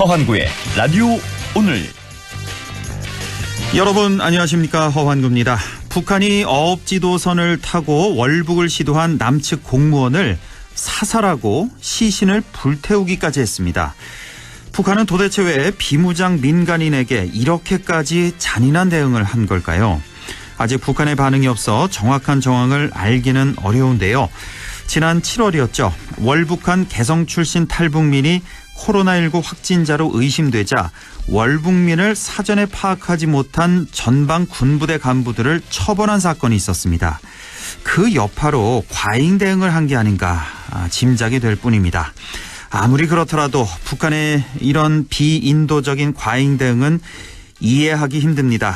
허환구의 라디오 오늘. 여러분 안녕하십니까, 허환구입니다. 북한이 어업지도선을 타고 월북을 시도한 남측 공무원을 사살하고 시신을 불태우기까지 했습니다. 북한은 도대체 왜 비무장 민간인에게 이렇게까지 잔인한 대응을 한 걸까요? 아직 북한의 반응이 없어 정확한 정황을 알기는 어려운데요. 지난 7월이었죠. 월북한 개성 출신 탈북민이 코로나19 확진자로 의심되자 월북민을 사전에 파악하지 못한 전방 군부대 간부들을 처벌한 사건이 있었습니다. 그 여파로 과잉 대응을 한 게 아닌가 짐작이 될 뿐입니다. 아무리 그렇더라도 북한의 이런 비인도적인 과잉 대응은 이해하기 힘듭니다.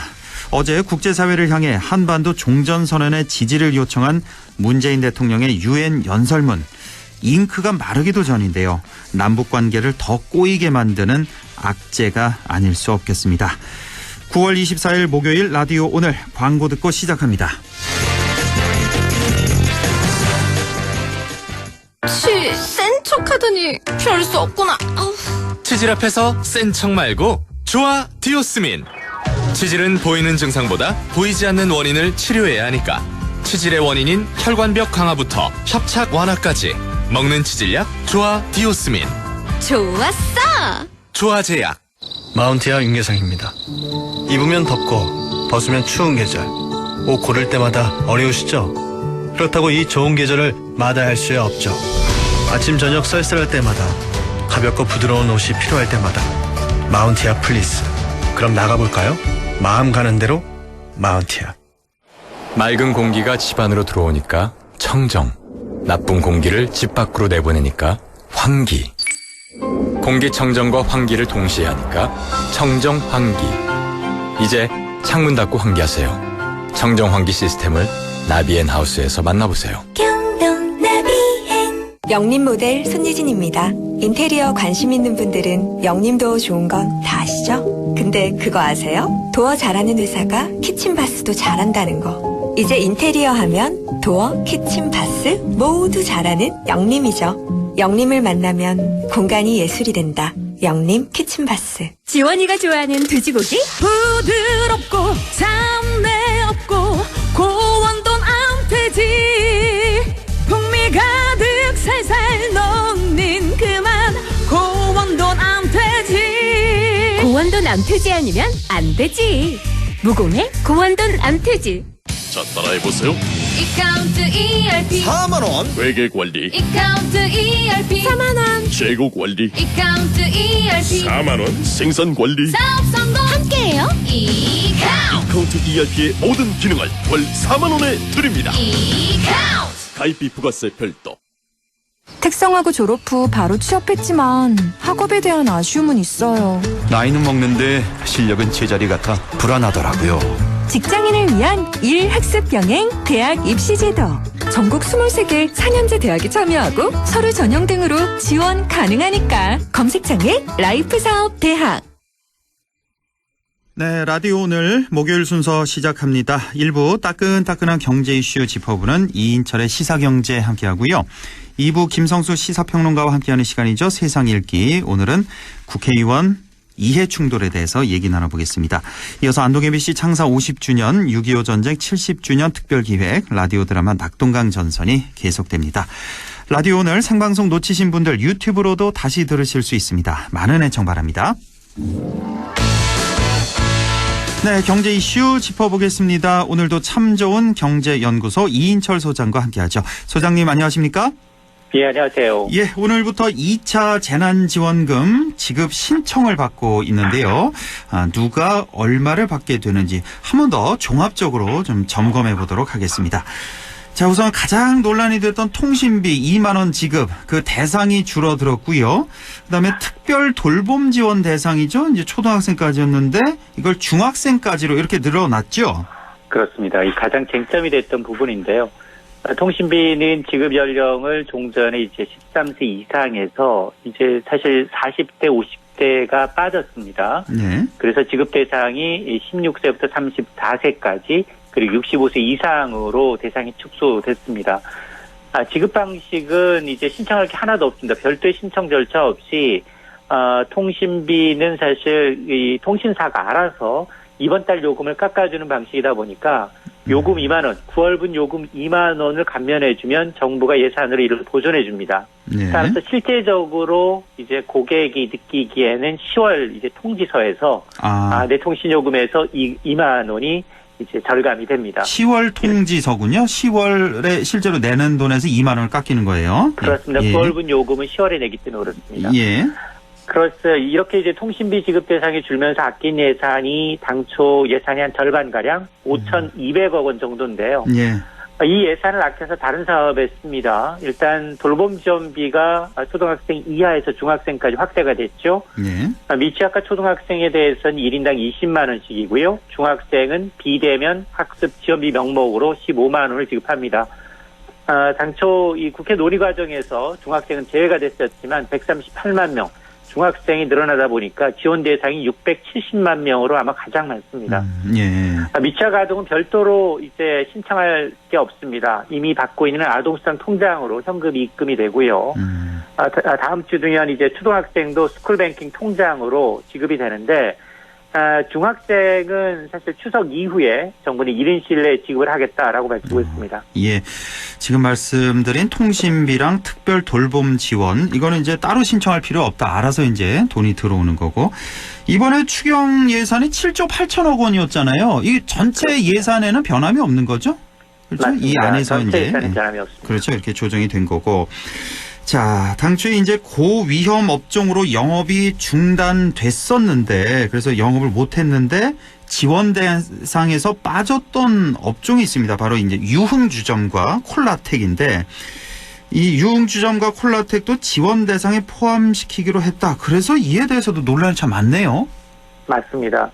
어제 국제사회를 향해 한반도 종전선언의 지지를 요청한 문재인 대통령의 유엔 연설문, 잉크가 마르기도 전인데요. 남북관계를 더 꼬이게 만드는 악재가 아닐 수 없겠습니다. 9월 24일 목요일 라디오 오늘, 광고 듣고 시작합니다. 센 척하더니 별 수 없구나. 치질 앞에서 센 척 말고 좋아 디오스민. 치질은 보이는 증상보다 보이지 않는 원인을 치료해야 하니까 치질의 원인인 혈관벽 강화부터 협착 완화까지 먹는 치질약 좋아 디오스민. 좋았어. 좋아제약. 마운티아 윤계상입니다. 입으면 덥고 벗으면 추운 계절, 옷 고를 때마다 어려우시죠? 그렇다고 이 좋은 계절을 마다할 수 없죠. 아침 저녁 쌀쌀할 때마다, 가볍고 부드러운 옷이 필요할 때마다 마운티아 플리스. 그럼 나가볼까요? 마음 가는 대로 마운티아. 맑은 공기가 집 안으로 들어오니까 청정, 나쁜 공기를 집 밖으로 내보내니까 환기. 공기청정과 환기를 동시에 하니까 청정환기. 이제 창문 닫고 환기하세요. 청정환기 시스템을 나비앤하우스에서 만나보세요. 경동 나비앤. 영림 모델 손예진입니다. 인테리어 관심 있는 분들은 영림도 좋은 건 다 아시죠? 근데 그거 아세요? 도어 잘하는 회사가 키친바스도 잘한다는 거. 이제 인테리어 하면 도어, 키친바스 모두 잘하는 영림이죠. 영림을 만나면 공간이 예술이 된다. 영림 키친바스. 지원이가 좋아하는 돼지고기? 부드럽고 잡내 없고 고원돈 암돼지. 풍미 가득 살살 녹는 그만 고원돈 암돼지. 고원돈 암돼지 아니면 안 되지. 무공해 고원돈 암돼지. 자, 따라해보세요. 이카운트 ERP 4만원 회계관리, 이카운트 ERP 4만원 재고관리, 이카운트 ERP 4만원 생산관리. 사업 성공 함께해요. 이카운트 ERP의 모든 기능을 월 4만원에 드립니다. 이카운트. 가입비 부가세 별도. 특성화고 졸업 후 바로 취업했지만 학업에 대한 아쉬움은 있어요. 나이는 먹는데 실력은 제자리 같아 불안하더라고요. 직장인을 위한 일학습 병행 대학 입시제도. 전국 23개 4년제 대학에 참여하고 서류 전형 등으로 지원 가능하니까 검색창에 라이프사업 대학. 네, 라디오 오늘 목요일 순서 시작합니다. 1부 따끈따끈한 경제 이슈 짚어보는 이인철의 시사경제 함께하고요. 2부 김성수 시사평론가와 함께하는 시간이죠. 세상 읽기. 오늘은 국회의원 이해 충돌에 대해서 얘기 나눠보겠습니다. 이어서 안동 MBC 창사 50주년, 6.25 전쟁 70주년 특별기획 라디오 드라마 낙동강 전선이 계속됩니다. 라디오 오늘 생방송 놓치신 분들 유튜브로도 다시 들으실 수 있습니다. 많은 애청 바랍니다. 네, 경제 이슈 짚어보겠습니다. 오늘도 참 좋은 경제연구소 이인철 소장과 함께하죠. 소장님 안녕하십니까? 예, 안녕하세요. 예, 오늘부터 2차 재난지원금 지급 신청을 받고 있는데요. 누가 얼마를 받게 되는지 한 번 더 종합적으로 좀 점검해 보도록 하겠습니다. 자, 우선 가장 논란이 됐던 통신비 2만 원 지급, 그 대상이 줄어들었고요. 그다음에 특별 돌봄 지원 대상이죠. 이제 초등학생까지였는데 이걸 중학생까지로 이렇게 늘어났죠. 그렇습니다. 이 가장 쟁점이 됐던 부분인데요. 통신비는 지급 연령을 종전에 이제 13세 이상에서 이제 사실 40대, 50대가 빠졌습니다. 네. 그래서 지급 대상이 16세부터 34세까지 그리고 65세 이상으로 대상이 축소됐습니다. 지급 방식은 이제 신청할 게 하나도 없습니다. 별도의 신청 절차 없이 통신비는 사실 이 통신사가 알아서 이번 달 요금을 깎아주는 방식이다 보니까 요금 2만 원, 9월분 요금 2만 원을 감면해주면 정부가 예산으로 이를 보존해줍니다. 네. 따라서 실제적으로 이제 고객이 느끼기에는 10월 이제 통지서에서 내 통신요금에서 2만 원이 이제 절감이 됩니다. 10월 통지서군요. 10월에 실제로 내는 돈에서 2만 원을 깎이는 거예요. 그렇습니다. 예. 9월분 요금은 10월에 내기 때문에 그렇습니다. 예. 그렇죠. 이렇게 이제 통신비 지급 대상이 줄면서 아낀 예산이 당초 예산이 한 절반가량 5,200억 원 정도인데요. 예. 이 예산을 아껴서 다른 사업에 씁니다. 일단 돌봄 지원비가 초등학생 이하에서 중학생까지 확대가 됐죠. 예. 미취학과 초등학생에 대해서는 1인당 20만 원씩이고요. 중학생은 비대면 학습 지원비 명목으로 15만 원을 지급합니다. 당초 이 국회 논의 과정에서 중학생은 제외가 됐었지만 138만 명, 중학생이 늘어나다 보니까 지원 대상이 670만 명으로 아마 가장 많습니다. 예. 미취학 아동은 별도로 이제 신청할 게 없습니다. 이미 받고 있는 아동수당 통장으로 현금이 입금이 되고요. 다음 주 되면 이제 초등학생도 스쿨뱅킹 통장으로 지급이 되는데 중학생은 사실 추석 이후에 정부는 1인실 내에 지급을 하겠다라고 밝히고 있습니다. 예. 지금 말씀드린 통신비랑 특별 돌봄 지원, 이거는 이제 따로 신청할 필요 없다. 알아서 이제 돈이 들어오는 거고. 이번에 추경 예산이 7조 8천억 원이었잖아요. 이 전체 예산에는 변함이 없는 거죠? 그렇죠? 맞습니다. 이 안에서 전체 이제. 예산은 변함이 없습니다. 그렇죠. 이렇게 조정이 된 거고. 자, 당초에 이제 고위험 업종으로 영업이 중단됐었는데, 그래서 영업을 못했는데 지원 대상에서 빠졌던 업종이 있습니다. 바로 이제 유흥주점과 콜라텍인데, 이 유흥주점과 콜라텍도 지원 대상에 포함시키기로 했다. 그래서 이에 대해서도 논란이 참 많네요. 맞습니다.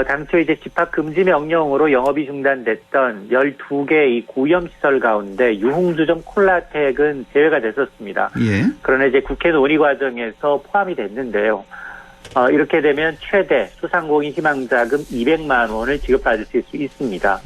당초 이제 집합 금지 명령으로 영업이 중단됐던 12개 이 고위험시설 가운데 유흥주점 콜라텍은 제외가 됐었습니다. 예. 그러나 이제 국회 논의 과정에서 포함이 됐는데요. 이렇게 되면 최대 소상공인 희망자금 200만 원을 지급받을 수 있습니다.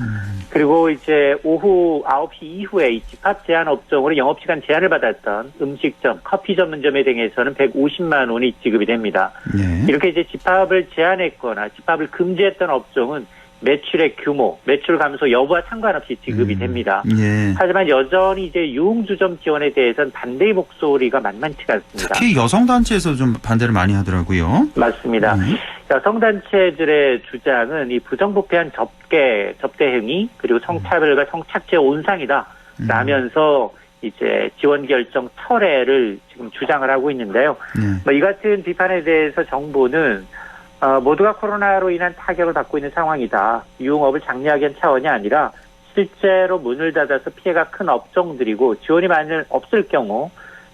그리고 이제 오후 9시 이후에 이 집합 제한 업종으로 영업시간 제한을 받았던 음식점, 커피 전문점에 등에서는 150만 원이 지급이 됩니다. 예. 이렇게 이제 집합을 제한했거나 집합을 금지했던 업종은 매출의 규모, 매출 감소 여부와 상관없이 지급이 됩니다. 예. 하지만 여전히 이제 유흥주점 지원에 대해서는 반대의 목소리가 만만치가 않습니다. 특히 여성단체에서 좀 반대를 많이 하더라고요. 맞습니다. 여성단체들의 주장은 이 부정부패한 접대 행위, 그리고 성차별과 성착취의 온상이다 라면서 이제 지원 결정 철회를 지금 주장을 하고 있는데요. 이 같은 비판에 대해서 정부는 모두가 코로나로 인한 타격을 받고 있는 상황이다. 유흥업을 장려하기 위한 차원이 아니라 실제로 문을 닫아서 피해가 큰 업종들이고 지원이 만약 없을 경우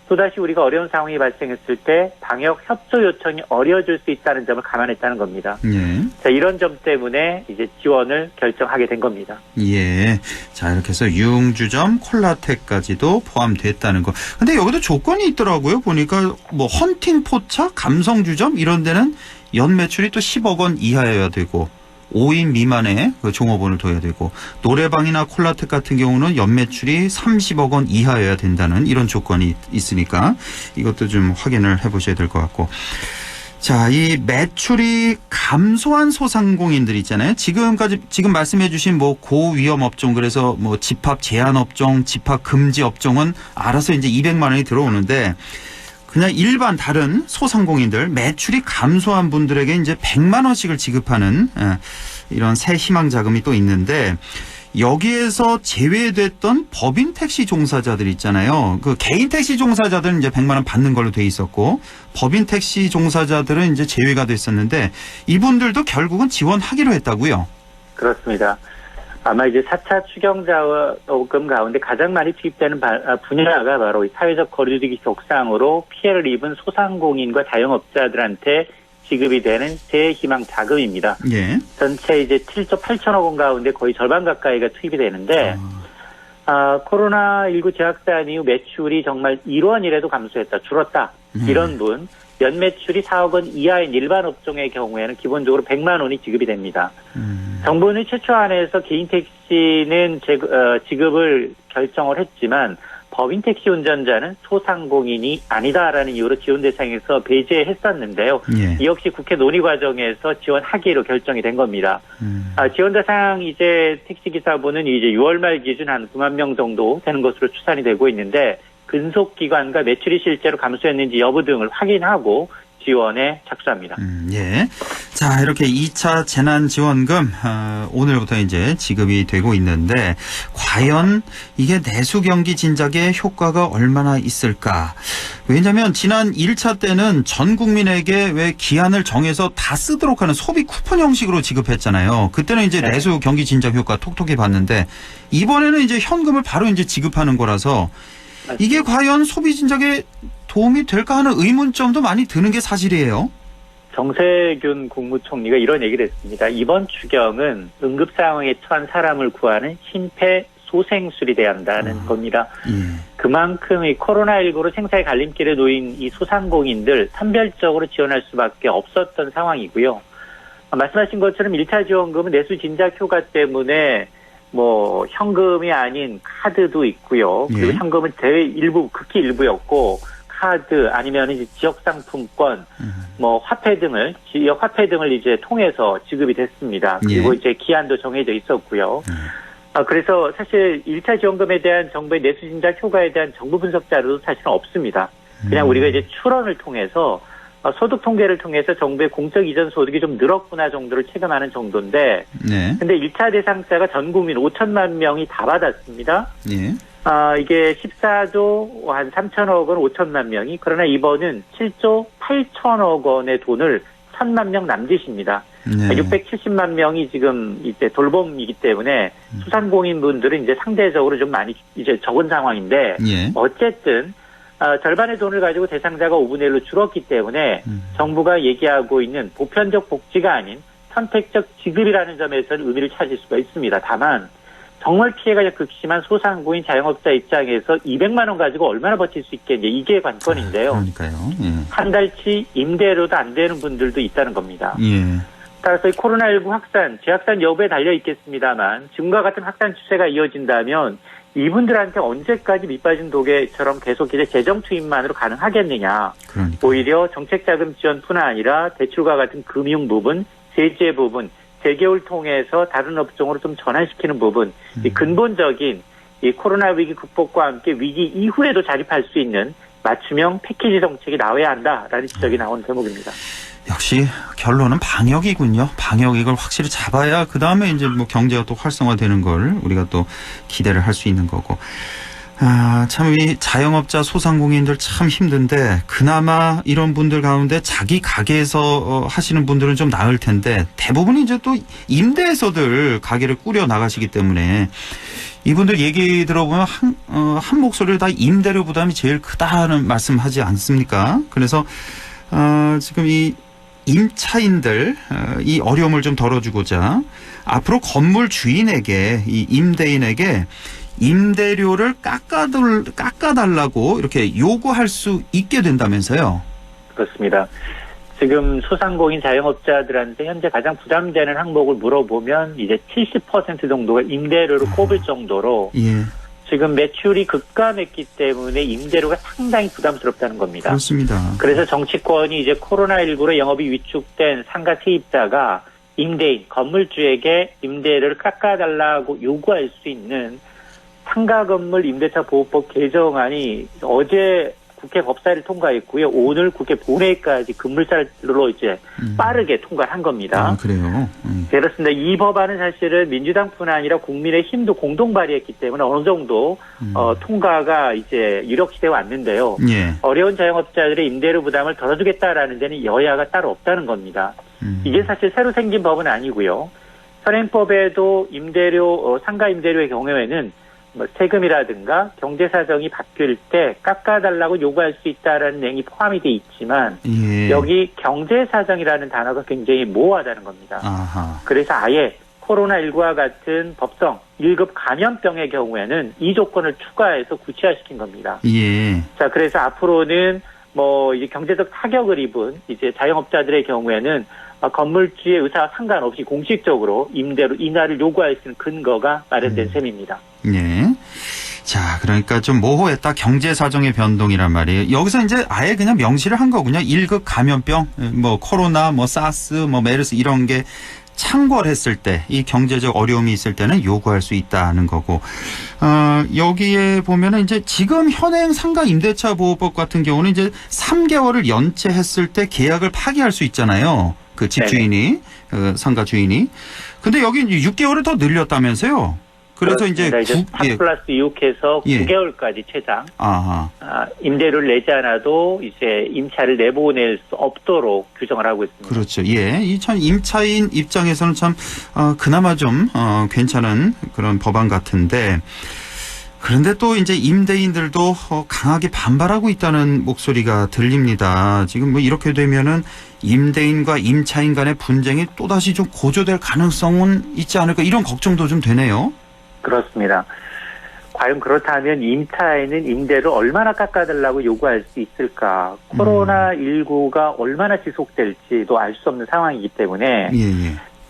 또다시 우리가 어려운 상황이 발생했을 때 방역 협조 요청이 어려워질 수 있다는 점을 감안했다는 겁니다. 예. 자, 이런 점 때문에 이제 지원을 결정하게 된 겁니다. 예. 자, 이렇게 해서 유흥주점, 콜라텍까지도 포함됐다는 거. 근데 여기도 조건이 있더라고요. 보니까 뭐 헌팅 포차, 감성주점 이런 데는 연 매출이 또 10억 원 이하여야 되고 5인 미만의 그 종업원을 둬야 되고 노래방이나 콜라텍 같은 경우는 연 매출이 30억 원 이하여야 된다는 이런 조건이 있으니까 이것도 좀 확인을 해보셔야 될 것 같고. 자, 이 매출이 감소한 소상공인들 있잖아요. 지금 말씀해 주신 뭐 고위험 업종, 그래서 뭐 집합 제한 업종, 집합 금지 업종은 알아서 이제 200만 원이 들어오는데 그냥 일반 다른 소상공인들 매출이 감소한 분들에게 이제 100만 원씩을 지급하는 이런 새 희망 자금이 또 있는데 여기에서 제외됐던 법인 택시 종사자들 있잖아요. 그 개인 택시 종사자들은 이제 100만 원 받는 걸로 돼 있었고 법인 택시 종사자들은 이제 제외가 됐었는데 이분들도 결국은 지원하기로 했다고요. 그렇습니다. 아마 이제 4차 추경자금 가운데 가장 많이 투입되는 분야가 바로 사회적 거리두기 격상으로 피해를 입은 소상공인과 자영업자들한테 지급이 되는 새희망 자금입니다. 예. 전체 이제 7조 8천억 원 가운데 거의 절반 가까이가 투입이 되는데 코로나19 재확산 이후 매출이 정말 1원이라도 감소했다, 줄었다 이런 분 연매출이 4억 원 이하인 일반 업종의 경우에는 기본적으로 100만 원이 지급이 됩니다. 정부는 최초안에서 개인 택시는 지급을 결정을 했지만 법인 택시 운전자는 소상공인이 아니다라는 이유로 지원 대상에서 배제했었는데요. 예. 이 역시 국회 논의 과정에서 지원하기로 결정이 된 겁니다. 지원 대상 이제 택시기사분은 이제 6월 말 기준 한 9만 명 정도 되는 것으로 추산이 되고 있는데 근속 기간과 매출이 실제로 감소했는지 여부 등을 확인하고 지원에 착수합니다. 예. 자, 이렇게 2차 재난지원금 오늘부터 이제 지급이 되고 있는데 과연 이게 내수 경기 진작에 효과가 얼마나 있을까? 왜냐하면 지난 1차 때는 전 국민에게 왜 기한을 정해서 다 쓰도록 하는 소비 쿠폰 형식으로 지급했잖아요. 그때는 이제 네. 내수 경기 진작 효과 톡톡히 봤는데 이번에는 이제 현금을 바로 이제 지급하는 거라서 이게 과연 소비 진작에 도움이 될까 하는 의문점도 많이 드는 게 사실이에요. 정세균 국무총리가 이런 얘기를 했습니다. 이번 추경은 응급 상황에 처한 사람을 구하는 심폐소생술이 돼야 한다는 겁니다. 그만큼 이 코로나19로 생사의 갈림길에 놓인 이 소상공인들 선별적으로 지원할 수밖에 없었던 상황이고요. 말씀하신 것처럼 1차 지원금은 내수 진작 효과 때문에 뭐 현금이 아닌 카드도 있고요. 그리고 예. 현금은 일부 극히 일부였고 카드 아니면 이제 지역 상품권, 뭐 화폐 등을 지역 화폐 등을 이제 통해서 지급이 됐습니다. 그리고 예. 이제 기한도 정해져 있었고요. 그래서 사실 1차 지원금에 대한 정부의 내수 진작 효과에 대한 정부 분석 자료도 사실은 없습니다. 그냥 우리가 이제 추론을 통해서 소득 통계를 통해서 정부의 공적 이전 소득이 좀 늘었구나 정도를 체감하는 정도인데, 네. 근데 1차 대상자가 전 국민 5천만 명이 다 받았습니다. 예. 이게 14조 한 3천억 원 5천만 명이, 그러나 이번은 7조 8천억 원의 돈을 1,000만 명 남짓입니다. 네. 670만 명이 지금 이제 돌봄이기 때문에 소상공인 분들은 이제 상대적으로 좀 많이 이제 적은 상황인데, 예. 어쨌든 절반의 돈을 가지고 대상자가 5분의 1로 줄었기 때문에 정부가 얘기하고 있는 보편적 복지가 아닌 선택적 지급이라는 점에서는 의미를 찾을 수가 있습니다. 다만 정말 피해가 극심한 소상공인 자영업자 입장에서 200만 원 가지고 얼마나 버틸 수 있겠냐, 이게 관건인데요. 그러니까요. 예. 한 달치 임대료도 안 되는 분들도 있다는 겁니다. 예. 따라서 이 코로나19 확산, 재확산 여부에 달려 있겠습니다만 지금과 같은 확산 추세가 이어진다면 이분들한테 언제까지 밑빠진 독에처럼 계속 이제 재정 투입만으로 가능하겠느냐. 그러니까. 오히려 정책자금 지원뿐 아니라 대출과 같은 금융 부분, 세제 부분, 재개월 통해서 다른 업종으로 좀 전환시키는 부분, 이 근본적인 이 코로나 위기 극복과 함께 위기 이후에도 자립할 수 있는 맞춤형 패키지 정책이 나와야 한다라는 지적이 나온 대목입니다. 역시 결론은 방역이군요. 방역 이걸 확실히 잡아야 그 다음에 이제 뭐 경제가 또 활성화되는 걸 우리가 또 기대를 할 수 있는 거고. 참 이 자영업자 소상공인들 참 힘든데 그나마 이런 분들 가운데 자기 가게에서 하시는 분들은 좀 나을 텐데 대부분 이제 또 임대에서들 가게를 꾸려 나가시기 때문에 이분들 얘기 들어보면 한 목소리를 다 임대료 부담이 제일 크다는 말씀하지 않습니까? 그래서 지금 이 임차인들 이 어려움을 좀 덜어주고자 앞으로 건물 주인에게 이 임대인에게 임대료를 깎아달라고 이렇게 요구할 수 있게 된다면서요? 그렇습니다. 지금 소상공인 자영업자들한테 현재 가장 부담되는 항목을 물어보면 이제 70% 정도가 임대료를 꼽을 정도로 예. 지금 매출이 급감했기 때문에 임대료가 상당히 부담스럽다는 겁니다. 그렇습니다. 그래서 정치권이 이제 코로나19로 영업이 위축된 상가 세입자가 임대인, 건물주에게 임대료를 깎아달라고 요구할 수 있는 상가 건물 임대차 보호법 개정안이 어제 국회 법사위를 통과했고요. 오늘 국회 본회의까지 급물살로 이제 빠르게 통과한 겁니다. 그래요. 그렇습니다. 이 법안은 사실은 민주당뿐 아니라 국민의힘도 공동 발의했기 때문에 어느 정도 통과가 이제 유력시되어 왔는데요. 예. 어려운 자영업자들의 임대료 부담을 덜어주겠다라는 데는 여야가 따로 없다는 겁니다. 이게 사실 새로 생긴 법은 아니고요. 현행법에도 임대료, 상가 임대료의 경우에는 뭐 세금이라든가 경제 사정이 바뀔 때 깎아달라고 요구할 수 있다라는 내용이 포함이 돼 있지만 예. 여기 경제 사정이라는 단어가 굉장히 모호하다는 겁니다. 아하. 그래서 아예 코로나19와 같은 법성 1급 감염병의 경우에는 이 조건을 추가해서 구체화시킨 겁니다. 예. 자, 그래서 앞으로는 뭐 이제 경제적 타격을 입은 이제 자영업자들의 경우에는 건물주의 의사와 상관없이 공식적으로 임대료 인하를 요구할 수 있는 근거가 마련된 셈입니다. 예. 자, 그러니까 좀 모호했다. 경제 사정의 변동이란 말이에요. 여기서 이제 아예 그냥 명시를 한 거군요. 1급 감염병, 뭐 코로나, 뭐 사스, 뭐 메르스 이런 게 창궐했을 때, 이 경제적 어려움이 있을 때는 요구할 수 있다는 거고, 여기에 보면은 이제 지금 현행 상가 임대차 보호법 같은 경우는 이제 3개월을 연체했을 때 계약을 파기할 수 있잖아요. 그 집주인이, 상가 주인이. 근데 여기 6개월을 더 늘렸다면서요? 그래서 이제 4+6해서 9개월까지 최장 임대료를 내지 않아도 이제 임차를 내보낼 수 없도록 규정을 하고 있습니다. 그렇죠. 예, 이 참 임차인 입장에서는 참 그나마 좀 괜찮은 그런 법안 같은데, 그런데 또 이제 임대인들도 강하게 반발하고 있다는 목소리가 들립니다. 지금 뭐 이렇게 되면은 임대인과 임차인 간의 분쟁이 또다시 좀 고조될 가능성은 있지 않을까, 이런 걱정도 좀 되네요. 그렇습니다. 과연 그렇다면 임차인은 임대를 얼마나 깎아달라고 요구할 수 있을까? 코로나19가 얼마나 지속될지도 알 수 없는 상황이기 때문에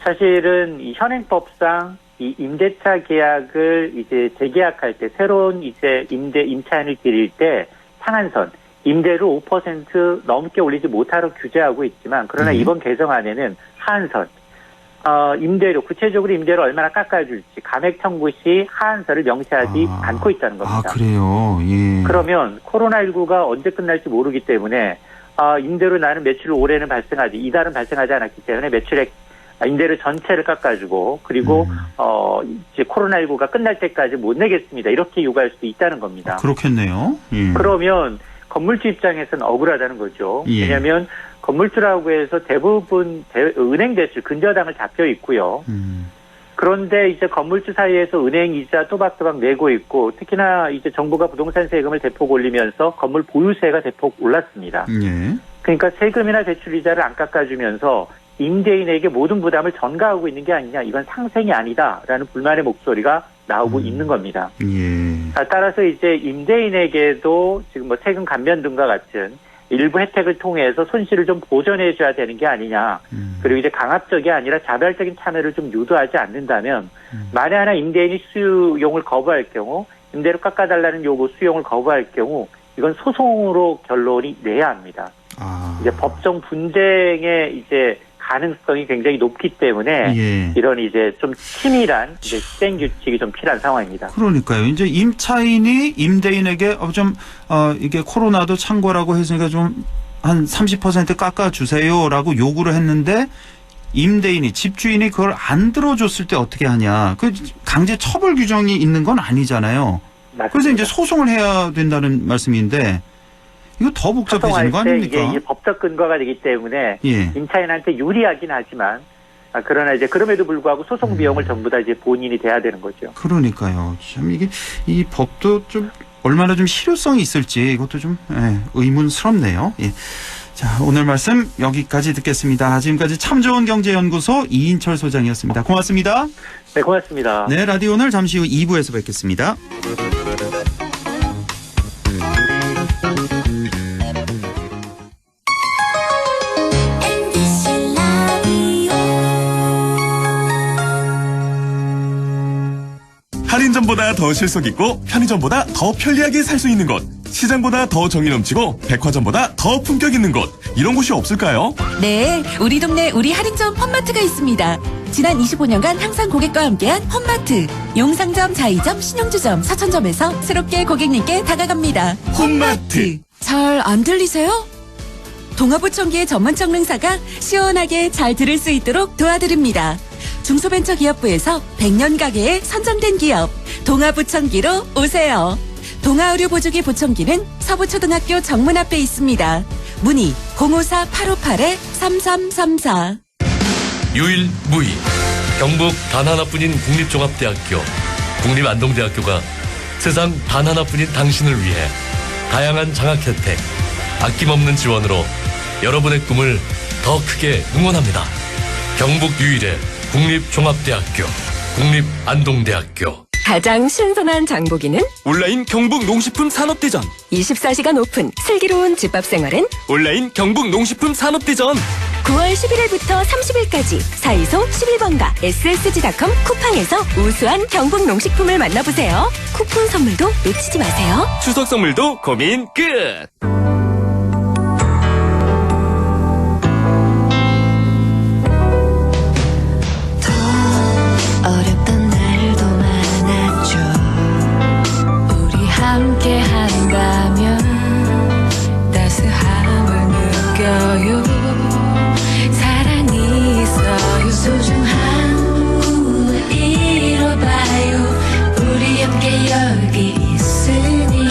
사실은 이 현행법상 이 임대차 계약을 이제 재계약할 때 새로운 이제 임차인을 기릴 때 상한선 임대를 5% 넘게 올리지 못하도록 규제하고 있지만, 그러나 이번 개정안에는 하한선 임대료, 구체적으로 임대료 얼마나 깎아줄지 감액 청구 시 하한선을 명시하지 않고 있다는 겁니다. 아, 그래요? 예. 그러면 코로나19가 언제 끝날지 모르기 때문에 임대료 나는 매출 올해는 발생하지, 이달은 발생하지 않았기 때문에 매출액 임대료 전체를 깎아주고, 그리고 이제 코로나19가 끝날 때까지 못 내겠습니다, 이렇게 요구할 수도 있다는 겁니다. 그렇겠네요. 예. 그러면 건물주 입장에서는 억울하다는 거죠. 예. 왜냐하면 건물주라고 해서 대부분 은행 대출 근저당을 잡혀 있고요. 그런데 이제 건물주 사이에서 은행 이자 또박또박 내고 있고, 특히나 이제 정부가 부동산 세금을 대폭 올리면서 건물 보유세가 대폭 올랐습니다. 예. 그러니까 세금이나 대출 이자를 안 깎아주면서 임대인에게 모든 부담을 전가하고 있는 게 아니냐, 이건 상생이 아니다라는 불만의 목소리가 나오고 있는 겁니다. 예. 따라서 이제 임대인에게도 지금 뭐 세금 감면 등과 같은 일부 혜택을 통해서 손실을 좀 보전해줘야 되는 게 아니냐. 그리고 이제 강압적이 아니라 자발적인 참여를 좀 유도하지 않는다면, 만에 하나 임대인이 수용을 거부할 경우, 임대료 깎아달라는 요구 수용을 거부할 경우, 이건 소송으로 결론이 내야 합니다. 이제 법정 분쟁의 이제 가능성이 굉장히 높기 때문에 이런 이제 좀 치밀한 이제 시행 규칙이 좀 필요한 상황입니다. 그러니까요. 이제 임차인이 임대인에게 이게 코로나도 창궐하고 했으니까 좀 한 30% 깎아주세요라고 요구를 했는데, 임대인이, 집주인이 그걸 안 들어줬을 때 어떻게 하냐. 그 강제 처벌 규정이 있는 건 아니잖아요. 맞습니다. 그래서 이제 소송을 해야 된다는 말씀인데, 이거 더 복잡해지는 거 아닙니까? 이게 법적 근거가 되기 때문에 임차인한테 유리하긴 하지만, 그러나 이제 그럼에도 불구하고 소송 비용을 전부 다 이제 본인이 대야 되는 거죠. 그러니까요. 참 이게 이 법도 좀 얼마나 좀 실효성이 있을지 이것도 좀 의문스럽네요. 예. 자, 오늘 말씀 여기까지 듣겠습니다. 지금까지 참 좋은 경제연구소 이인철 소장이었습니다. 고맙습니다. 네, 고맙습니다. 네, 라디오 오늘 잠시 후 2부에서 뵙겠습니다. 할인점보다 더 실속 있고 편의점보다 더 편리하게 살 수 있는 곳, 시장보다 더 정이 넘치고 백화점보다 더 품격 있는 곳, 이런 곳이 없을까요? 네, 우리 동네 우리 할인점 홈마트가 있습니다. 지난 25년간 항상 고객과 함께한 홈마트. 용상점, 자이점, 신용주점, 사천점에서 새롭게 고객님께 다가갑니다. 홈마트. 잘 안 들리세요? 동아보청기의 전문적 능사가 시원하게 잘 들을 수 있도록 도와드립니다. 중소벤처기업부에서 100년 가게에 선정된 기업 동아보청기로 오세요. 동아의료보조기 보청기는 서부초등학교 정문 앞에 있습니다. 문의 054-858-3334. 유일무이 경북 단 하나뿐인 국립종합대학교 국립안동대학교가 세상 단 하나뿐인 당신을 위해 다양한 장학 혜택, 아낌없는 지원으로 여러분의 꿈을 더 크게 응원합니다. 경북 유일의 국립종합대학교 국립안동대학교. 가장 신선한 장보기는 온라인 경북 농식품 산업대전. 24시간 오픈 슬기로운 집밥 생활은 온라인 경북 농식품 산업대전. 9월 11일부터 30일까지 사이소 11번가 ssg.com 쿠팡에서 우수한 경북 농식품을 만나보세요. 쿠폰 선물도 놓치지 마세요. 추석 선물도 고민 끝. 어렵던 날도 많았죠. 우리 함께 한다면 따스함을 느껴요. 사랑이 있어요. 소중한 꿈을 이뤄봐요. 우리 함께 여기 있으니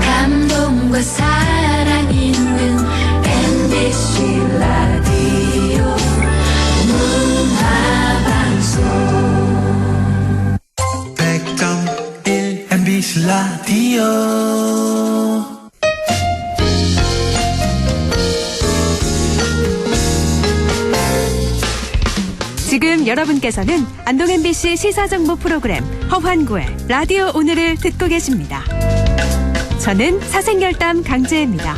감동과 사랑 있는 MBC 라디오 문화방송 100.1 MBC 라디오. 지금 여러분께서는 안동 MBC 시사정보 프로그램 허환구의 라디오 오늘을 듣고 계십니다. 저는 사생결담 강재입니다.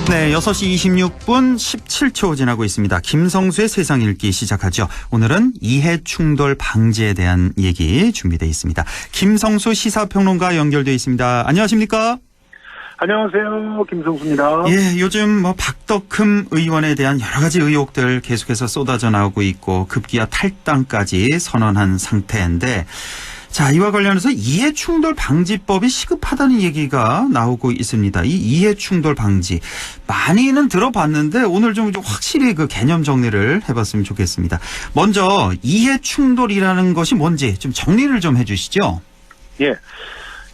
네, 6시 26분 17초 지나고 있습니다. 김성수의 세상 읽기 시작하죠. 오늘은 이해 충돌 방지에 대한 얘기 준비되어 있습니다. 김성수 시사평론가 연결되어 있습니다. 안녕하십니까? 안녕하세요. 김성수입니다. 예, 요즘 박덕흠 의원에 대한 여러 가지 의혹들 계속해서 쏟아져 나오고 있고 급기야 탈당까지 선언한 상태인데, 자, 이와 관련해서 이해충돌 방지법이 시급하다는 얘기가 나오고 있습니다. 이 이해충돌 방지 많이는 들어봤는데 오늘 좀 확실히 그 개념 정리를 해봤으면 좋겠습니다. 먼저 이해충돌이라는 것이 뭔지 좀 정리를 좀 해주시죠. 예.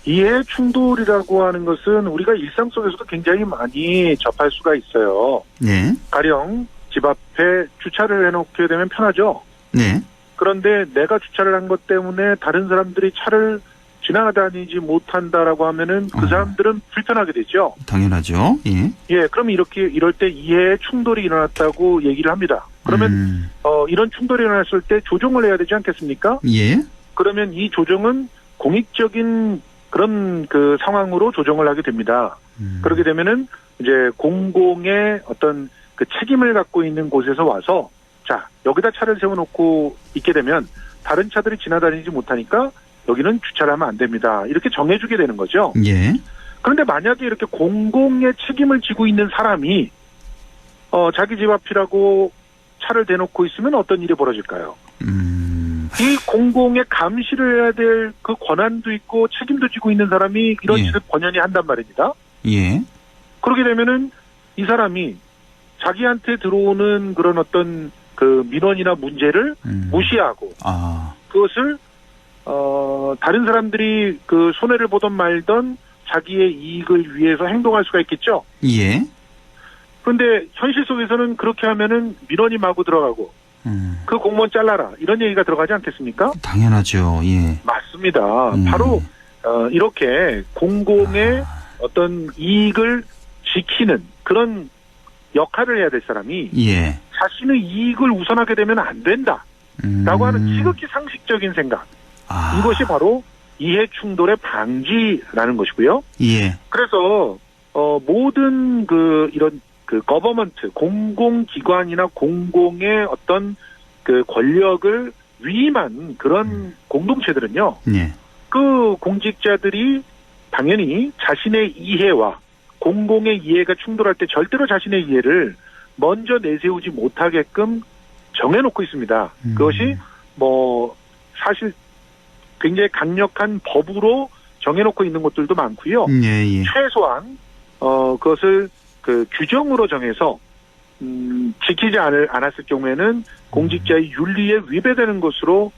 이해충돌이라고 하는 것은 우리가 일상 속에서도 굉장히 많이 접할 수가 있어요. 네. 가령 집 앞에 주차를 해놓게 되면 편하죠. 네. 그런데 내가 주차를 한 것 때문에 다른 사람들이 차를 지나다니지 못한다라고 하면은 그 사람들은 불편하게 되죠. 당연하죠. 예. 예, 그럼 이럴 때 이해 충돌이 일어났다고 얘기를 합니다. 그러면 이런 충돌이 일어났을 때 조정을 해야 되지 않겠습니까? 예. 그러면 이 조정은 공익적인 그런 그 상황으로 조정을 하게 됩니다. 그렇게 되면은 이제 공공의 어떤 그 책임을 갖고 있는 곳에서 와서 자, 여기다 차를 세워놓고 있게 되면 다른 차들이 지나다니지 못하니까 여기는 주차를 하면 안 됩니다. 이렇게 정해주게 되는 거죠. 예. 그런데 만약에 이렇게 공공의 책임을 지고 있는 사람이 자기 집 앞이라고 차를 대놓고 있으면 어떤 일이 벌어질까요? 이 공공의 감시를 해야 될 그 권한도 있고 책임도 지고 있는 사람이 이런 짓을 번연히 한단 말입니다. 예. 그렇게 되면은 이 사람이 자기한테 들어오는 그런 어떤 그 민원이나 문제를 무시하고 그것을 다른 사람들이 그 손해를 보던 말던 자기의 이익을 위해서 행동할 수가 있겠죠. 예. 그런데 현실 속에서는 그렇게 하면은 민원이 마구 들어가고 그 공무원 잘라라 이런 얘기가 들어가지 않겠습니까? 당연하죠. 예. 맞습니다. 바로 이렇게 공공의 어떤 이익을 지키는 그런 역할을 해야 될 사람이 예. 자신의 이익을 우선하게 되면 안 된다라고 하는 지극히 상식적인 생각. 이것이 바로 이해충돌의 방지라는 것이고요. 예. 그래서 모든 이런 거버먼트 공공기관이나 공공의 어떤 그 권력을 위임한 그런 공동체들은요. 예. 그 공직자들이 당연히 자신의 이해와 공공의 이해가 충돌할 때 절대로 자신의 이해를 먼저 내세우지 못하게끔 정해놓고 있습니다. 그것이 사실 굉장히 강력한 법으로 정해놓고 있는 것들도 많고요. 예. 최소한 그것을 그 규정으로 정해서 지키지 않았을 경우에는 공직자의 윤리에 위배되는 것으로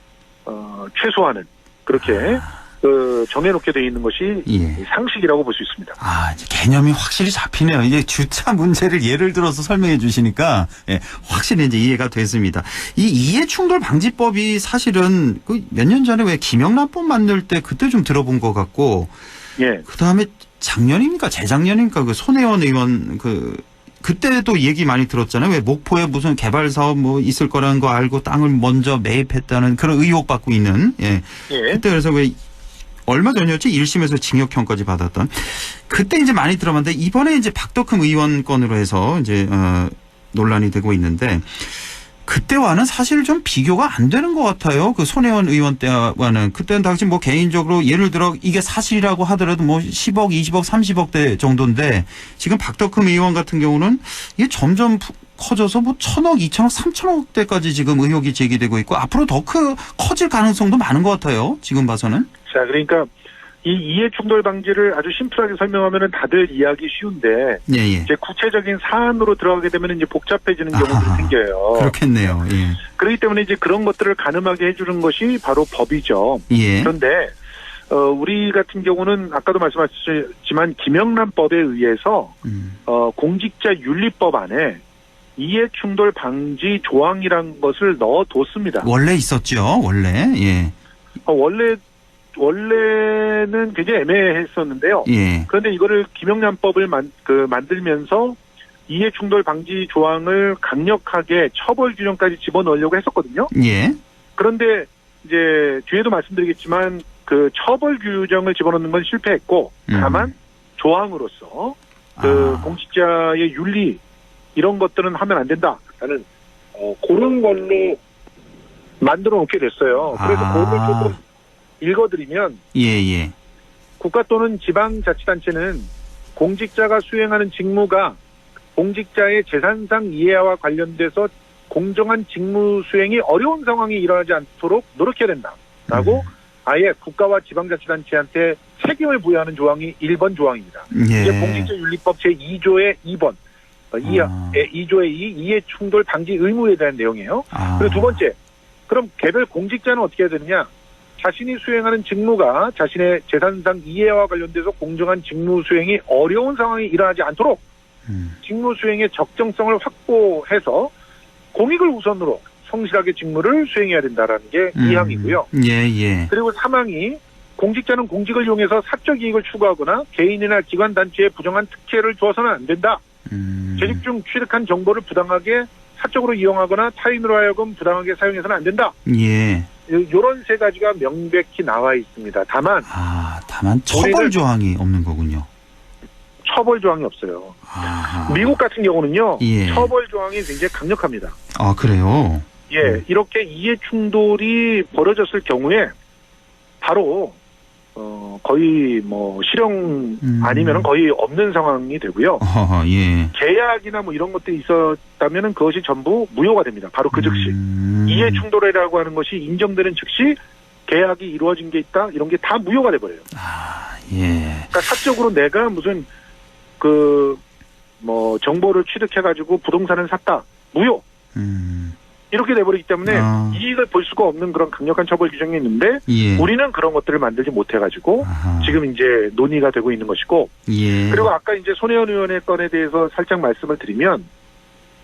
최소한은 그렇게 정해놓게 돼 있는 것이 상식이라고 볼 수 있습니다. 이제 개념이 확실히 잡히네요. 이제 주차 문제를 예를 들어서 설명해 주시니까 확실히 이제 이해가 됐습니다. 이 이해충돌 방지법이 사실은 몇 년 전에 왜 김영란법 만들 때 그때 좀 들어본 것 같고, 그 다음에 작년입니까 재작년입니까 그 손혜원 의원 그때도 얘기 많이 들었잖아요. 왜 목포에 무슨 개발 사업 뭐 있을 거라는 거 알고 땅을 먼저 매입했다는 그런 의혹 받고 있는. 예. 그때 그래서 왜 얼마 전이었지? 1심에서 징역형까지 받았던. 그때 이제 많이 들어봤는데 이번에 이제 박덕흠 의원 건으로 해서 이제 논란이 되고 있는데 그때와는 사실 좀 비교가 안 되는 것 같아요. 그 손혜원 의원 때와는. 그때는 당시 뭐 개인적으로 예를 들어 이게 사실이라고 하더라도 뭐 10억, 20억, 30억대 정도인데 지금 박덕흠 의원 같은 경우는 이게 점점 커져서 뭐 1,000억, 2,000억, 3,000억대까지 지금 의혹이 제기되고 있고 앞으로 더 커질 가능성도 많은 것 같아요. 지금 봐서는. 자, 그러니까 이 이해 충돌 방지를 아주 심플하게 설명하면은 다들 이해하기 쉬운데 이제 구체적인 사안으로 들어가게 되면 이제 복잡해지는 경우도 생겨요. 그렇겠네요. 예. 그렇기 때문에 이제 그런 것들을 가늠하게 해주는 것이 바로 법이죠. 예. 그런데 우리 같은 경우는 아까도 말씀하셨지만 김영란법에 의해서 공직자 윤리법 안에 이해 충돌 방지 조항이란 것을 넣어뒀습니다. 원래 있었죠. 원래. 예. 원래는 굉장히 애매했었는데요. 예. 그런데 이거를 김영란법을 만들면서 이해충돌 방지 조항을 강력하게 처벌 규정까지 집어넣으려고 했었거든요. 예. 그런데 이제 뒤에도 말씀드리겠지만 그 처벌 규정을 집어넣는 건 실패했고 다만 조항으로서 그 공직자의 윤리 이런 것들은 하면 안 된다라는 그런 걸로 만들어 놓게 됐어요. 그래서 그걸 조금 읽어드리면 예. 국가 또는 지방자치단체는 공직자가 수행하는 직무가 공직자의 재산상 이해와 관련돼서 공정한 직무 수행이 어려운 상황이 일어나지 않도록 노력해야 된다라고 아예 국가와 지방자치단체한테 책임을 부여하는 조항이 1번 조항입니다. 예. 이게 공직자윤리법 제2조의 2번 2조의 2 이해충돌 방지 의무에 대한 내용이에요. 그리고 두 번째, 그럼 개별 공직자는 어떻게 해야 되느냐? 자신이 수행하는 직무가 자신의 재산상 이해와 관련돼서 공정한 직무 수행이 어려운 상황이 일어나지 않도록 직무 수행의 적정성을 확보해서 공익을 우선으로 성실하게 직무를 수행해야 된다라는 게 2항이고요. 예. 그리고 3항이 공직자는 공직을 이용해서 사적 이익을 추구하거나 개인이나 기관 단체에 부정한 특혜를 주어서는 안 된다. 재직 중 취득한 정보를 부당하게 사적으로 이용하거나 타인으로 하여금 부당하게 사용해서는 안 된다. 예. 이런 세 가지가 명백히 나와 있습니다. 다만 처벌 조항이 없는 거군요. 처벌 조항이 없어요. 미국 같은 경우는요. 예. 처벌 조항이 굉장히 강력합니다. 아, 그래요? 예, 이렇게 이해 충돌이 벌어졌을 경우에 바로 거의 뭐 실형 아니면은 거의 없는 상황이 되고요. 예. 계약이나 뭐 이런 것들이 있었다면은 그것이 전부 무효가 됩니다. 바로 그 즉시 이해 충돌이라고 하는 것이 인정되는 즉시 계약이 이루어진 게 있다 이런 게 다 무효가 돼 버려요. 예. 그러니까 사적으로 내가 무슨 뭐 정보를 취득해가지고 부동산을 샀다 무효. 이렇게 돼버리기 때문에 이익을 볼 수가 없는 그런 강력한 처벌 규정이 있는데 예. 우리는 그런 것들을 만들지 못해가지고 지금 이제 논의가 되고 있는 것이고 예. 그리고 아까 이제 손혜원 의원의 건에 대해서 살짝 말씀을 드리면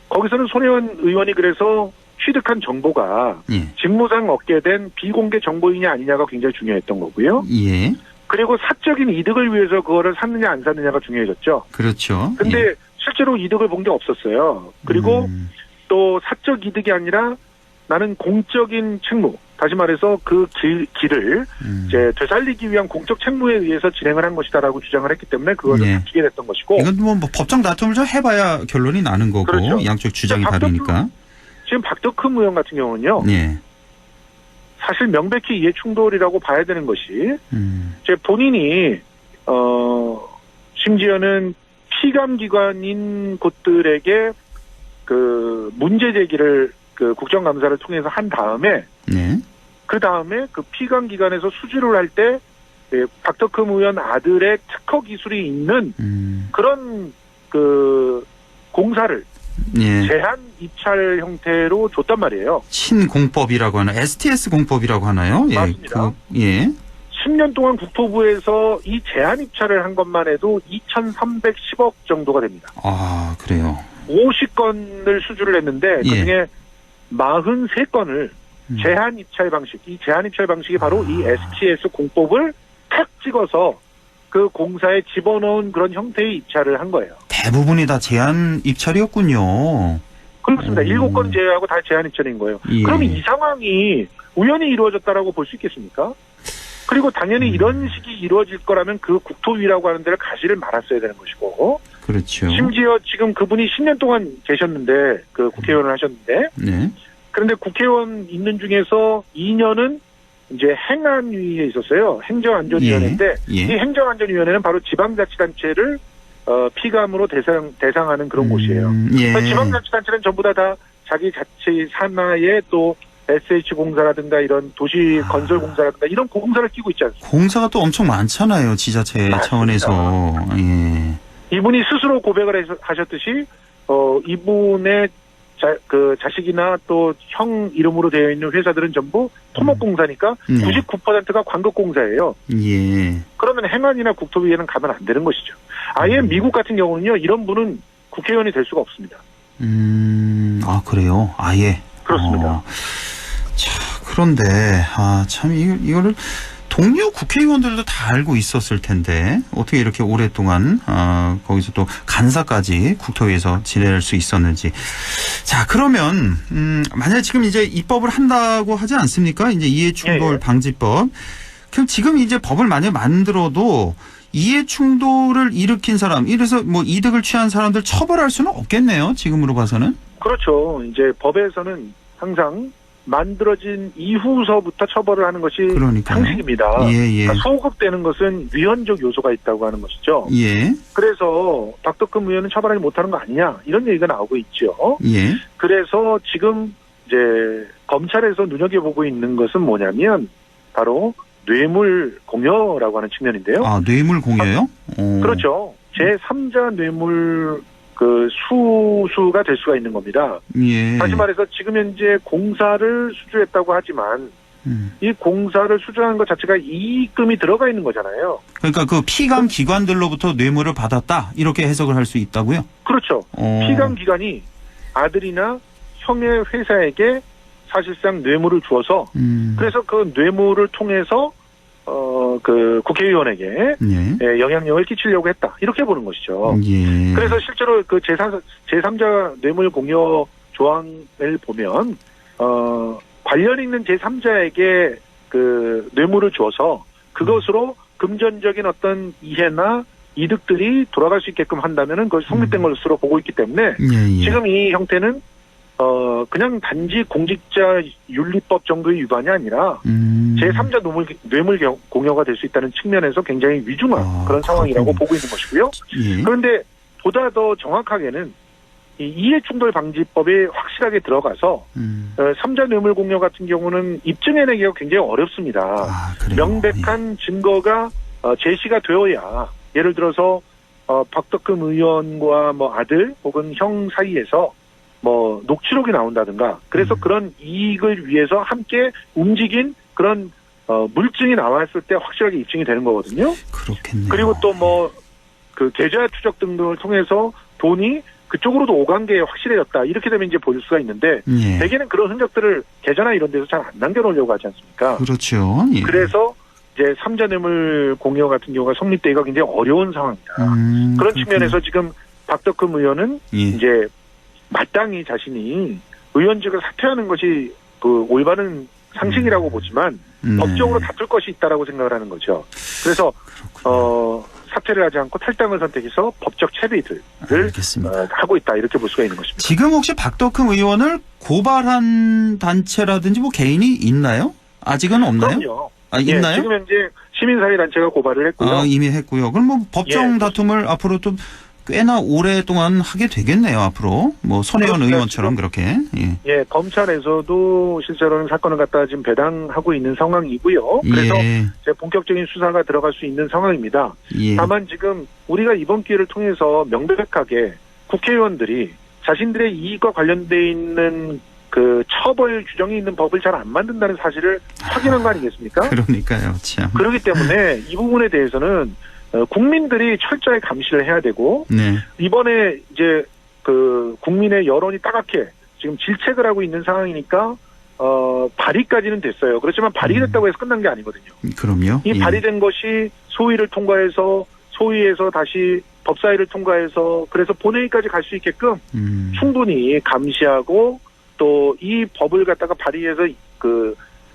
거기서는 손혜원 의원이 그래서 취득한 정보가 직무상 얻게 된 비공개 정보이냐 아니냐가 굉장히 중요했던 거고요. 예. 그리고 사적인 이득을 위해서 그거를 샀느냐 안 샀느냐가 중요해졌죠. 그렇죠. 근데 실제로 이득을 본 게 없었어요. 그리고 또 사적 이득이 아니라 나는 공적인 책무, 다시 말해서 그 길을 이제 되살리기 위한 공적 책무에 의해서 진행을 한 것이다라고 주장을 했기 때문에 그것을 바뀌게 됐던 것이고. 이건 뭐 법정 다툼을 좀 해봐야 결론이 나는 거고 그렇죠. 양쪽 주장이 다르니까. 지금 박덕흠 의원 같은 경우는요. 예. 사실 명백히 이해 충돌이라고 봐야 되는 것이 제 본인이 심지어는 피감기관인 곳들에게 그 문제 제기를 그 국정감사를 통해서 한 다음에 그 다음에 그 피감기관에서 수주를 할 때 박덕흠 의원 아들의 특허 기술이 있는 그런 그 공사를 제한 입찰 형태로 줬단 말이에요. 신공법이라고 하나, STS 공법이라고 하나요? 맞습니다. 예. 10년 동안 국토부에서 이 제한 입찰을 한 것만 해도 2,310억 정도가 됩니다. 아, 그래요. 50건을 수주를 했는데 그중에 43건을 제한 입찰 방식, 이 제한 입찰 방식이 바로 이 STS 공법을 탁 찍어서 그 공사에 집어넣은 그런 형태의 입찰을 한 거예요. 대부분이 다 제한 입찰이었군요. 그렇습니다. 7건 제외하고 다 제한 입찰인 거예요. 예. 그럼 이 상황이 우연히 이루어졌다라고 볼 수 있겠습니까? 그리고 당연히 이런 식이 이루어질 거라면 그 국토위라고 하는 데를 가지를 말았어야 되는 것이고. 그렇죠. 심지어 지금 그분이 10년 동안 계셨는데, 그 국회의원을 하셨는데. 네. 그런데 국회의원 있는 중에서 2년은 이제 행안위에 있었어요. 행정안전위원회인데, 예. 이 행정안전위원회는 바로 지방자치단체를 피감으로 대상하는 그런 곳이에요. 예. 그러니까 지방자치단체는 전부 다 자기 자치 산하에 또 SH공사라든가 이런 도시 건설 공사라든가 이런 공사를 끼고 있지 않습니까? 공사가 또 엄청 많잖아요. 지자체 맞습니다. 차원에서. 예. 이분이 스스로 고백을 하셨듯이 이분의 자식이나 또 형 이름으로 되어 있는 회사들은 전부 토목공사니까 99%가 광급공사예요. 예. 그러면 행안이나 국토위에는 가면 안 되는 것이죠. 아예 미국 같은 경우는요, 이런 분은 국회의원이 될 수가 없습니다. 아, 그래요? 아예. 그렇습니다. 자, 그런데, 참, 이거를 동료 국회의원들도 다 알고 있었을 텐데, 어떻게 이렇게 오랫동안, 거기서 또 간사까지 국토위에서 지낼 수 있었는지. 자, 그러면, 만약에 지금 이제 입법을 한다고 하지 않습니까? 이제 이해충돌 방지법. 그럼 지금 이제 법을 만약에 만들어도 이해충돌을 일으킨 사람, 이래서 뭐 이득을 취한 사람들 처벌할 수는 없겠네요. 지금으로 봐서는. 그렇죠. 이제 법에서는 항상 만들어진 이후서부터 처벌을 하는 것이 상식입니다. 예. 그러니까 소급되는 것은 위헌적 요소가 있다고 하는 것이죠. 예. 그래서 박덕흠 의원은 처벌하지 못하는 거 아니냐 이런 얘기가 나오고 있죠. 예. 그래서 지금 이제 검찰에서 눈여겨보고 있는 것은 뭐냐면 바로 뇌물 공여라고 하는 측면인데요. 뇌물 공여요? 그렇죠. 제3자 뇌물 수수가 될 수가 있는 겁니다. 예. 다시 말해서 지금 현재 공사를 수주했다고 하지만 이 공사를 수주한 것 자체가 이익금이 들어가 있는 거잖아요. 그러니까 그 피감 기관들로부터 뇌물을 받았다 이렇게 해석을 할 수 있다고요? 그렇죠. 피감 기관이 아들이나 형의 회사에게 사실상 뇌물을 주어서 그래서 그 뇌물을 통해서 그 국회의원에게 영향력을 끼치려고 했다. 이렇게 보는 것이죠. 예. 그래서 실제로 그 제3자 뇌물 공여 조항을 보면 관련 있는 제3자에게 그 뇌물을 주어서 그것으로 금전적인 어떤 이해나 이득들이 돌아갈 수 있게끔 한다면은 그것이 성립된 것으로 보고 있기 때문에 지금 이 형태는 그냥 단지 공직자 윤리법 정도의 위반이 아니라 제3자 뇌물 공여가 될 수 있다는 측면에서 굉장히 위중한 그런 상황이라고 보고 있는 것이고요. 예. 그런데 보다 더 정확하게는 이 이해충돌 방지법에 확실하게 들어가서 3자 뇌물 공여 같은 경우는 입증해내기가 굉장히 어렵습니다. 명백한 증거가 제시가 되어야 예를 들어서 박덕흠 의원과 뭐 아들 혹은 형 사이에서 뭐 녹취록이 나온다든가 그래서 그런 이익을 위해서 함께 움직인 그런 물증이 나왔을 때 확실하게 입증이 되는 거거든요. 그렇겠네요. 그리고 또 뭐 그 계좌 추적 등등을 통해서 돈이 그쪽으로도 오간 게 확실해졌다. 이렇게 되면 이제 볼 수가 있는데 대개는 그런 흔적들을 계좌나 이런 데서 잘 안 남겨놓으려고 하지 않습니까? 그렇죠. 예. 그래서 이제 3자 뇌물 공여 같은 경우가 성립되기가 굉장히 어려운 상황입니다. 그런 측면에서 지금 박덕흠 의원은 이제 마땅히 자신이 의원직을 사퇴하는 것이 그 올바른 상식이라고 보지만 법적으로 다툴 것이 있다라고 생각을 하는 거죠. 그래서 사퇴를 하지 않고 탈당을 선택해서 법적 채비들을 하고 있다 이렇게 볼 수가 있는 것입니다. 지금 혹시 박덕흠 의원을 고발한 단체라든지 뭐 개인이 있나요? 아직은 없나요? 그럼요. 있나요? 지금 현재 시민사회단체가 고발을 했고요. 이미 했고요. 그럼 뭐 법정 다툼을 앞으로 또 꽤나 오랫동안 하게 되겠네요, 앞으로. 뭐, 손혜원 의원처럼 그렇게. 예, 검찰에서도 실제로는 사건을 갖다가 지금 배당하고 있는 상황이고요. 그래서 이제 본격적인 수사가 들어갈 수 있는 상황입니다. 다만 지금 우리가 이번 기회를 통해서 명백하게 국회의원들이 자신들의 이익과 관련돼 있는 그 처벌 규정이 있는 법을 잘 안 만든다는 사실을 확인한 거 아니겠습니까? 그러니까요, 참. 그렇기 때문에 이 부분에 대해서는 국민들이 철저히 감시를 해야 되고 이번에 이제 그 국민의 여론이 따갑게 지금 질책을 하고 있는 상황이니까 발의까지는 됐어요. 그렇지만 발의됐다고 해서 끝난 게 아니거든요. 그럼요. 이 발의된 것이 소위를 통과해서 소위에서 다시 법사위를 통과해서 그래서 본회의까지 갈 수 있게끔 충분히 감시하고 또 이 법을 갖다가 발의해서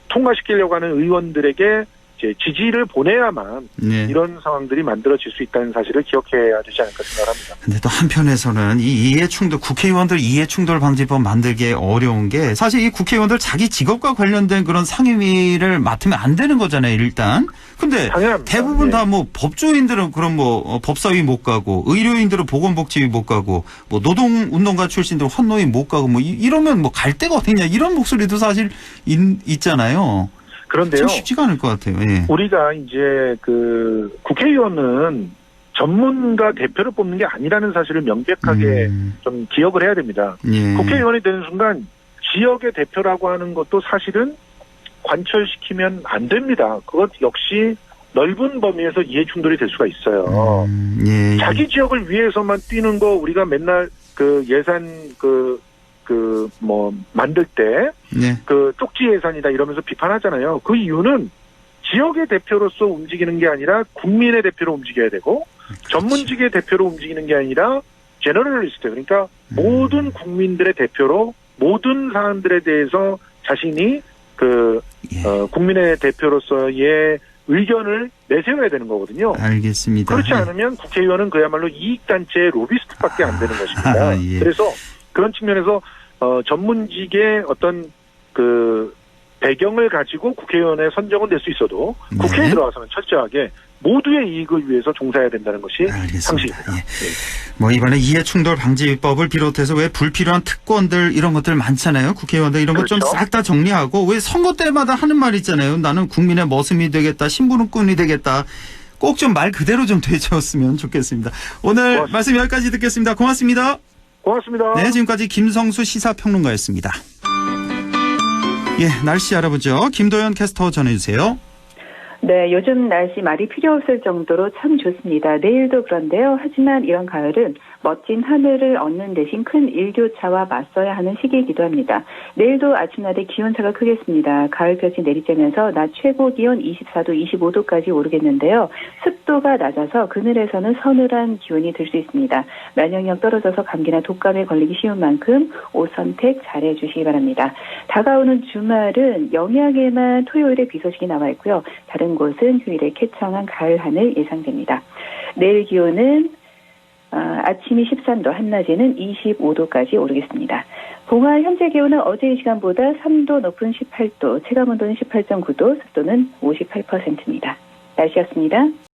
통과시키려고 하는 의원들에게 이제 지지를 보내야만 네. 이런 상황들이 만들어질 수 있다는 사실을 기억해야 되지 않을까 생각합니다. 근데 또 한편에서는 이 이해충돌, 국회의원들 이해충돌 방지법 만들기 어려운 게 사실 이 국회의원들 자기 직업과 관련된 그런 상임위를 맡으면 안 되는 거잖아요, 일단. 근데 당연합니다. 대부분 다 뭐 법조인들은 그럼 뭐 법사위 못 가고 의료인들은 보건복지위 못 가고 뭐 노동운동가 출신들 환노위 못 가고 뭐 이러면 뭐 갈 데가 어딨냐 이런 목소리도 사실 있잖아요. 그런데요. 참 쉽지가 않을 것 같아요. 예. 우리가 이제 국회의원은 전문가 대표를 뽑는 게 아니라는 사실을 명백하게 좀 기억을 해야 됩니다. 예. 국회의원이 되는 순간 지역의 대표라고 하는 것도 사실은 관철시키면 안 됩니다. 그것 역시 넓은 범위에서 이해충돌이 될 수가 있어요. 예. 자기 지역을 위해서만 뛰는 거 우리가 맨날 예산 만들 때, 네. 쪽지 예산이다 이러면서 비판하잖아요. 그 이유는 지역의 대표로서 움직이는 게 아니라 국민의 대표로 움직여야 되고, 그렇죠. 전문직의 대표로 움직이는 게 아니라 제너럴리스트, 그러니까 모든 국민들의 대표로 모든 사안들에 대해서 자신이 국민의 대표로서의 의견을 내세워야 되는 거거든요. 알겠습니다. 그렇지 않으면 국회의원은 그야말로 이익단체의 로비스트밖에 안 되는 것입니다. 예. 그래서 그런 측면에서 전문직의 어떤 배경을 가지고 국회의원의 선정은 될 수 있어도 국회에 들어와서는 철저하게 모두의 이익을 위해서 종사해야 된다는 것이 상식입니다. 예. 뭐 이번에 이해충돌 방지법을 비롯해서 왜 불필요한 특권들 이런 것들 많잖아요. 국회의원들 이런 것 좀 싹 다 정리하고 왜 선거 때마다 하는 말 있잖아요. 나는 국민의 머슴이 되겠다. 신부름꾼이 되겠다. 꼭 좀 말 그대로 좀 되셨으면 좋겠습니다. 오늘 고맙습니다. 말씀 여기까지 듣겠습니다. 고맙습니다. 고맙습니다. 네, 지금까지 김성수 시사평론가였습니다. 예, 날씨 알아보죠. 김도연 캐스터 전해주세요. 네, 요즘 날씨 말이 필요 없을 정도로 참 좋습니다. 내일도 그런데요. 하지만 이런 가을은 멋진 하늘을 얻는 대신 큰 일교차와 맞서야 하는 시기이기도 합니다. 내일도 아침낮에 기온차가 크겠습니다. 가을볕이 내리쬐면서 낮 최고 기온 24도, 25도까지 오르겠는데요. 습도가 낮아서 그늘에서는 서늘한 기온이 들 수 있습니다. 면역력 떨어져서 감기나 독감에 걸리기 쉬운 만큼 옷 선택 잘해 주시기 바랍니다. 다가오는 주말은 영양에만 토요일에 비 소식이 나와 있고요. 다른 곳은 휴일에 쾌청한 가을 하늘 예상됩니다. 내일 기온은 아침이 13도, 한낮에는 25도까지 오르겠습니다. 봉화 현재 기온은 어제 이 시간보다 3도 높은 18도, 체감온도는 18.9도, 습도는 58%입니다. 날씨였습니다.